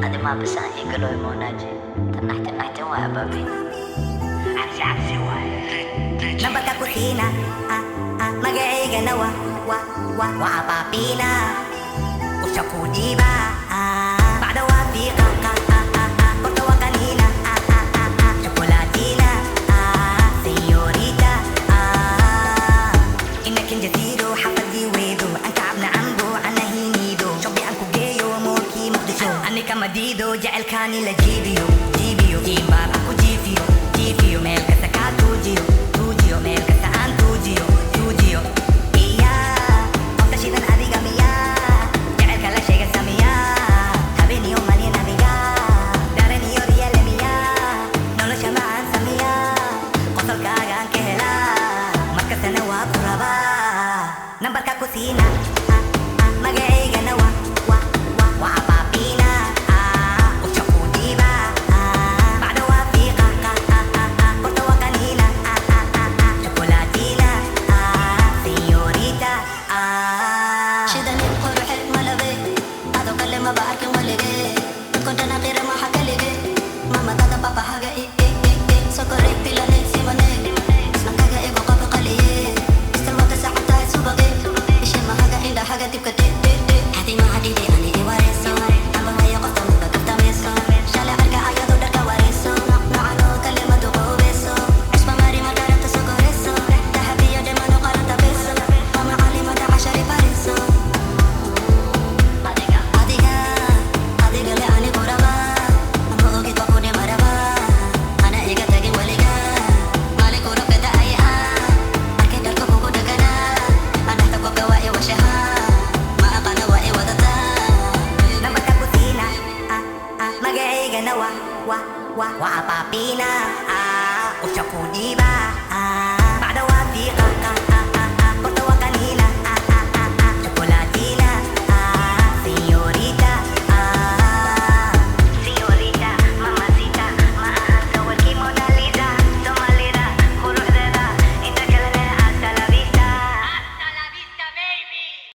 هذه ما بس يقولوا يموناجي تنحت وابابين عكسي واي نبكا كوسينا magaiga na wa papina usakudi ba بعد وافيقا قلت وكنينا شوكولاتينا سيوريتا إنك جزيرو حفظي ويدو أنت عبنا عنبو عنا هينيدو شوبي أنكو جيو موركي مقدشو أنك مديدو جعل كاني لجيبيو جيمبار أكو جيفيو ميلك سكاتو جيو ميلك سان توجيو iya Otta shidan adiga miya jacelka la sheega samiya habeeniyo maalin adiga dareniyo riyale miya nolosha macaan samiya qosolkaagaan ka helaa markastana waa ku rabaa nambarka ku siina magacaygana waa paapina usha ku dhiiba bacda waafiiqa qorta waa kaniina شوكولاتينا سيوريتا شدني قرحي ملغي هذا كلمة بعرك ملغي كنت أنا غير ما حكلغي ماما تاتا بابا حاجة سكري بلاني سيماني سنكاكا بقى بقلي استلمت ساعتها سوبقي إشي ما حاجة عند حاجة تبقى هاتي ما حديدي أني إواريسو أما ما يقصد بكفتا ميسو شالي عرقا عيادو دركا واريسو نعنو كلمة دوغوبيسو عشبا ماري ما دارت سكريسو ذهبي يا دمانو قرنت بيسو ماما علمة عشري باريسو adiga le ani kuraba amo ogi pakune maraba ana iga tagi waliga mali kurab kata aya arke dalko buku dagana ana tako gawa e washaha ma aqana wa e wadata nambarka ku siina magacaygana waa papina usha ku dhiiba